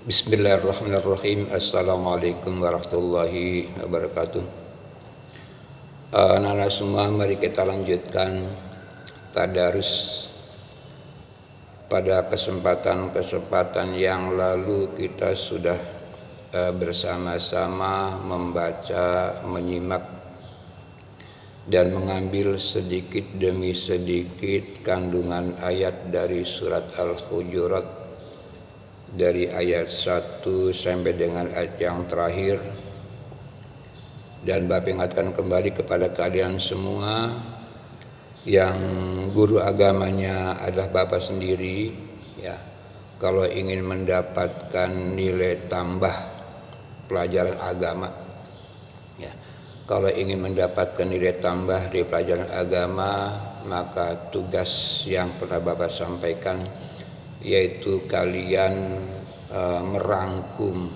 Bismillahirrahmanirrahim. Assalamualaikum warahmatullahi wabarakatuh. Nana semua, mari kita lanjutkan tadarus. Pada kesempatan yang lalu kita sudah bersama-sama membaca, menyimak dan mengambil sedikit demi sedikit kandungan ayat dari surat Al-Hujurat, dari ayat 1 sampai dengan ayat yang terakhir. Dan Bapak ingatkan kembali kepada kalian semua yang guru agamanya adalah Bapak sendiri, ya, kalau ingin mendapatkan nilai tambah pelajaran agama, ya, kalau ingin mendapatkan nilai tambah di pelajaran agama, maka tugas yang pernah Bapak sampaikan yaitu kalian merangkum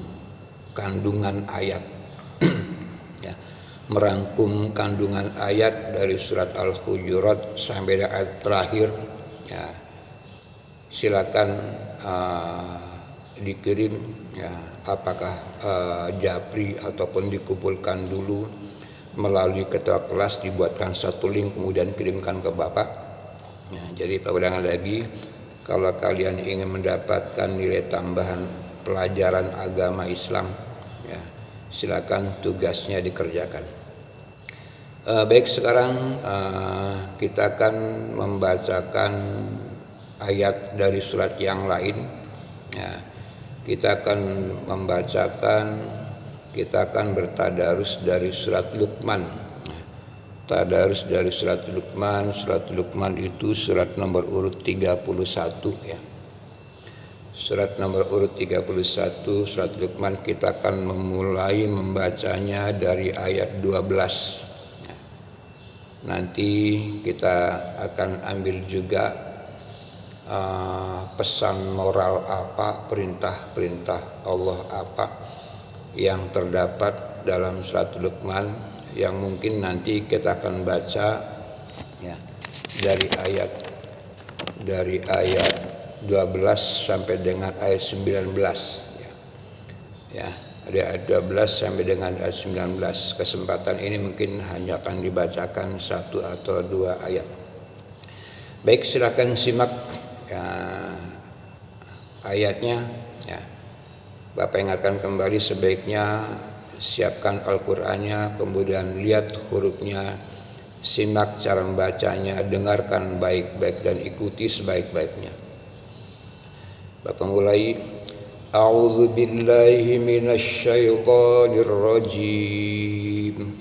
kandungan ayat ya, merangkum kandungan ayat dari surat Al-Hujurat sampai ayat terakhir, ya. Silakan dikirim, ya, apakah japri ataupun dikumpulkan dulu melalui ketua kelas, dibuatkan satu link kemudian kirimkan ke Bapak, ya. Jadi Pak ulangan lagi, kalau kalian ingin mendapatkan nilai tambahan pelajaran agama Islam, ya, silakan tugasnya dikerjakan. Baik, sekarang kita akan membacakan ayat dari surat yang lain, ya. Kita akan bertadarus dari surat Luqman. Tadarus dari surat Luqman. Surat Luqman itu surat nomor urut 31, ya. Surat nomor urut 31 surat Luqman, kita akan memulai membacanya dari ayat 12. Nanti kita akan ambil juga pesan moral apa, perintah Allah apa yang terdapat dalam surat Luqman, yang mungkin nanti kita akan baca, ya, dari ayat 12 sampai dengan ayat 19, ya. Ya, dari ayat 12 sampai dengan ayat 19. Kesempatan ini mungkin hanya akan dibacakan satu atau dua ayat. Baik, silakan simak, ya, ayatnya, ya. Bapak ingatkan kembali, sebaiknya siapkan Al-Qur'annya, kemudian lihat hurufnya, simak cara membacanya, dengarkan baik-baik dan ikuti sebaik-baiknya. Bapak mulai. A'udzu billahi minasy syaithanir rajim.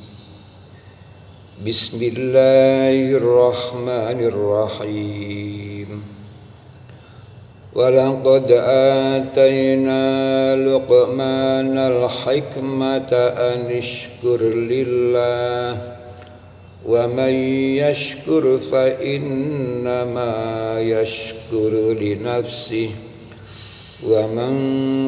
Bismillahirrahmanirrahim. وَلَقَدْ آتَيْنَا لُقْمَانَ الْحِكْمَةَ أَنِ اشْكُرْ لِلَّهِ وَمَنْ يَشْكُرْ فَإِنَّمَا يَشْكُرُ لِنَفْسِهِ وَمَنْ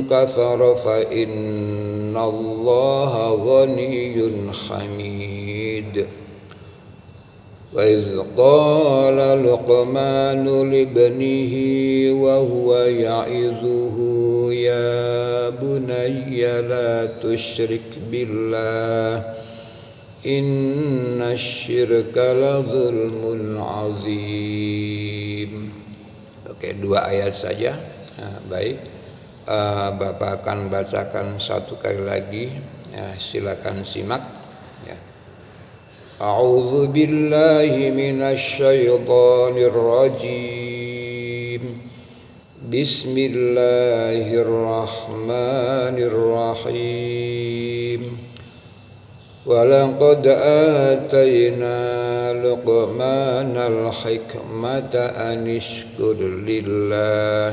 كَفَرَ فَإِنَّ اللَّهَ غَنِيٌّ حَمِيدٌ. وَإِذْ قَالَ لُقْمَانُ لِابْنِهِ وَهُوَ يَعِظُهُ يَا بُنَيَّ لَا تُشْرِكْ بِاللَّهِ إِنَّ الشِّرْكَ لَظُلْمٌ عَظِيمٌ. Oke, dua ayat saja. Nah, baik, Bapak akan bacakan satu kali lagi, ya, silakan simak. A'udzu billahi minasy syaithanir rajim. Bismillahirrahmanirrahim. Walaqad atayna Luqmanal hikmata an ishkur lillah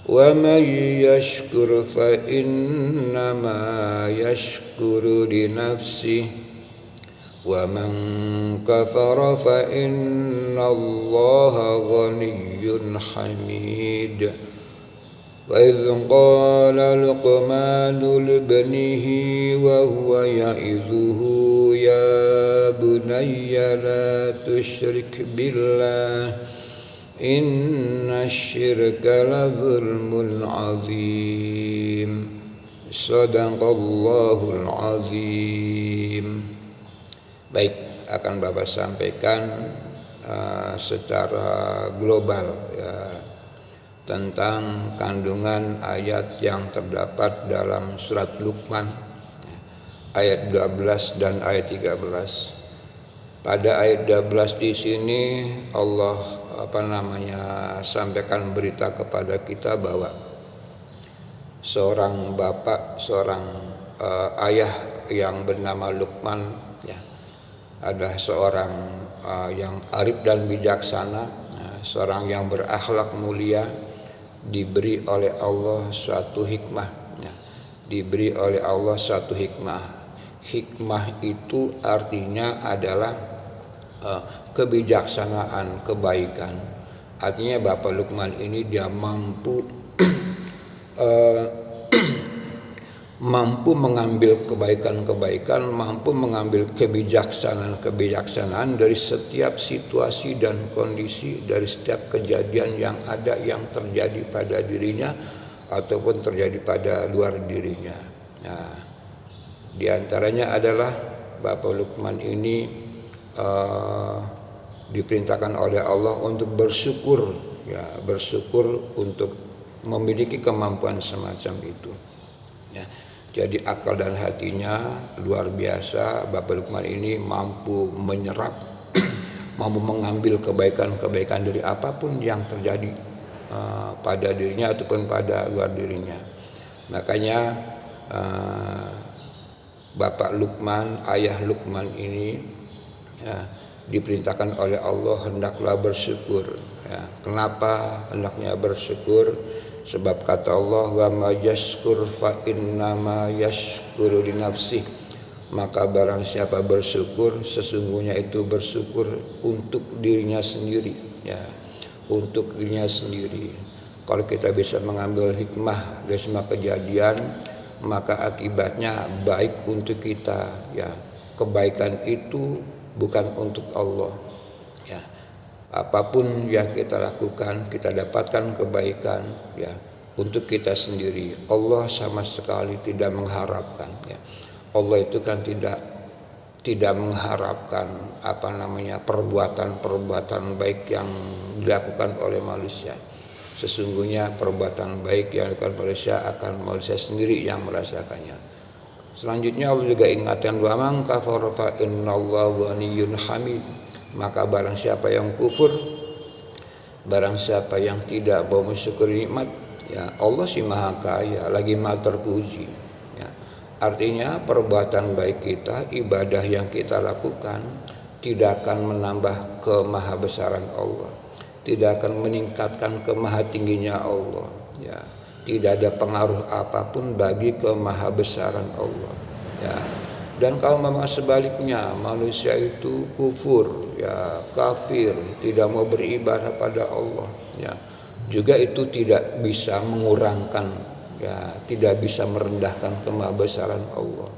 wa man yashkur fa innama yashkuru li nafsihi wa man kafara fa innallaha ghaniyyun hamid. Wa idz qala Luqmanu libnihi wa huwa ya'izuhu ya bunayya la tusyrik billah innasyirka la dzulmun 'adzim. Shadaqallahul azim. Baik, akan Bapak sampaikan secara global ya, tentang kandungan ayat yang terdapat dalam surat Luqman ayat 12 dan ayat 13. Pada ayat 12 di sini Allah sampaikan berita kepada kita bahwa seorang bapak, seorang ayah yang bernama Luqman ya, adalah seorang yang arif dan bijaksana, seorang yang berakhlak mulia, diberi oleh Allah suatu hikmah ya, diberi oleh Allah suatu hikmah. Hikmah itu artinya adalah kebijaksanaan, kebaikan. Artinya Bapak Luqman ini dia mampu mampu mengambil kebaikan-kebaikan, mampu mengambil kebijaksanaan dari setiap situasi dan kondisi, dari setiap kejadian yang ada yang terjadi pada dirinya ataupun terjadi pada luar dirinya. Nah, di antaranya adalah Bapak Luqman ini diperintahkan oleh Allah untuk bersyukur, ya, bersyukur untuk memiliki kemampuan semacam itu. Ya. Jadi akal dan hatinya luar biasa. Bapak Luqman ini mampu menyerap, mampu mengambil kebaikan-kebaikan dari apapun yang terjadi pada dirinya ataupun pada luar dirinya. Makanya Bapak Luqman, ayah Luqman ini ya, diperintahkan oleh Allah hendaklah bersyukur. Ya. Kenapa hendaknya bersyukur? Sebab kata Allah, wa ma yashkur fa innama yashkuru li nafsih. Maka barang siapa bersyukur, sesungguhnya itu bersyukur untuk dirinya sendiri, ya, untuk dirinya sendiri. Kalau kita bisa mengambil hikmah dari semua kejadian, maka akibatnya baik untuk kita, ya. Kebaikan itu bukan untuk Allah, ya. Apapun yang kita lakukan, kita dapatkan kebaikan ya untuk kita sendiri. Allah sama sekali tidak mengharapkan ya. Allah itu kan tidak mengharapkan perbuatan baik yang dilakukan oleh manusia. Sesungguhnya perbuatan baik yang dilakukan manusia akan manusia sendiri yang merasakannya. Selanjutnya Allah juga ingatkan, wa man kafara fa innallaha ghaniyyun hamid. Maka barang siapa yang kufur, barang siapa yang tidak mau mensyukuri nikmat, ya Allah si maha kaya, lagi maha terpuji ya. Artinya perbuatan baik kita, ibadah yang kita lakukan tidak akan menambah kemahabesaran Allah, tidak akan meningkatkan kemahatingginya Allah ya. Tidak ada pengaruh apapun bagi kemahabesaran Allah ya. Dan kalau memang sebaliknya manusia itu kufur, ya kafir, tidak mau beribadah pada Allah, ya juga itu tidak bisa mengurangkan, ya tidak bisa merendahkan kemahabesaran Allah,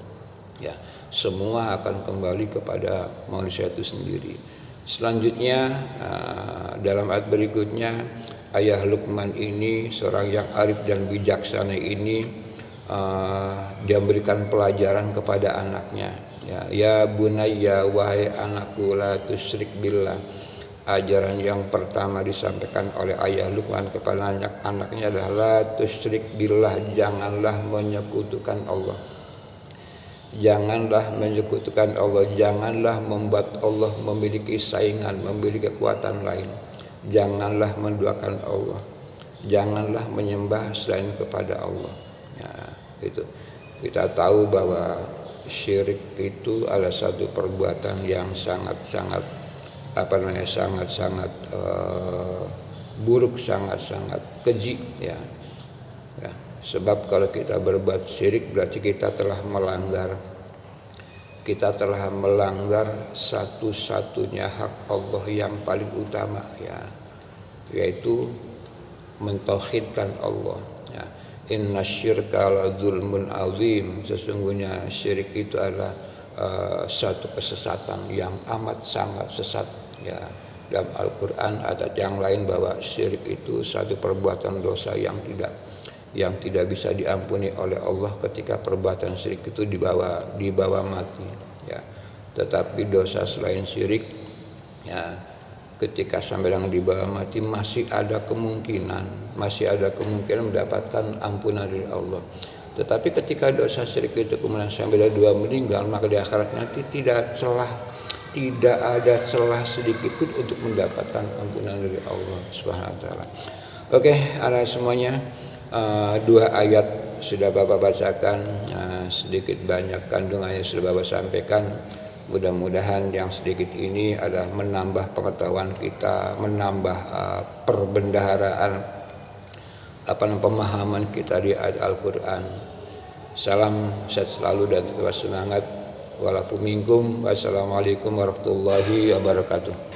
ya semua akan kembali kepada manusia itu sendiri. Selanjutnya dalam ayat berikutnya ayah Luqman ini seorang yang arif dan bijaksana ini dia memberikan pelajaran kepada anaknya ya bunayya, wahai anakku, la tusyrik billah. Ajaran yang pertama disampaikan oleh ayah Luqman kepada anaknya adalah la tusyrik billah, janganlah menyekutukan Allah. Janganlah menyekutukan Allah, janganlah membuat Allah memiliki saingan, memiliki kekuatan lain. Janganlah menduakan Allah, janganlah menyembah selain kepada Allah. Ya, itu kita tahu bahwa syirik itu adalah satu perbuatan yang sangat-sangat buruk, sangat-sangat keji ya. Ya. Sebab kalau kita berbuat syirik berarti kita telah melanggar satu-satunya hak Allah yang paling utama ya, yaitu mentauhidkan Allah ya. Inna syirka la dzulmun azim. Sesungguhnya syirik itu adalah satu kesesatan yang amat sangat sesat ya. Dalam Al-Quran ada yang lain bahwa syirik itu satu perbuatan dosa yang yang tidak bisa diampuni oleh Allah ketika perbuatan syirik itu dibawa mati ya. Tetapi dosa selain syirik ya, ketika sampai dengan dibawa mati masih ada kemungkinan mendapatkan ampunan dari Allah. Tetapi ketika dosa syirik itu kemudian sampai dua meninggal, maka di akhirat nanti tidak ada celah sedikit pun untuk mendapatkan ampunan dari Allah Subhanahu wa taala. Oke, anak semuanya, dua ayat sudah Bapak bacakan, sedikit banyak kandungannya sudah Bapak sampaikan. Mudah-mudahan yang sedikit ini adalah menambah pengetahuan kita, menambah perbendaharaan pemahaman kita di ayat Al-Quran. Salam sehat selalu dan tetap semangat. Walafu minkum. Wassalamualaikum warahmatullahi wabarakatuh.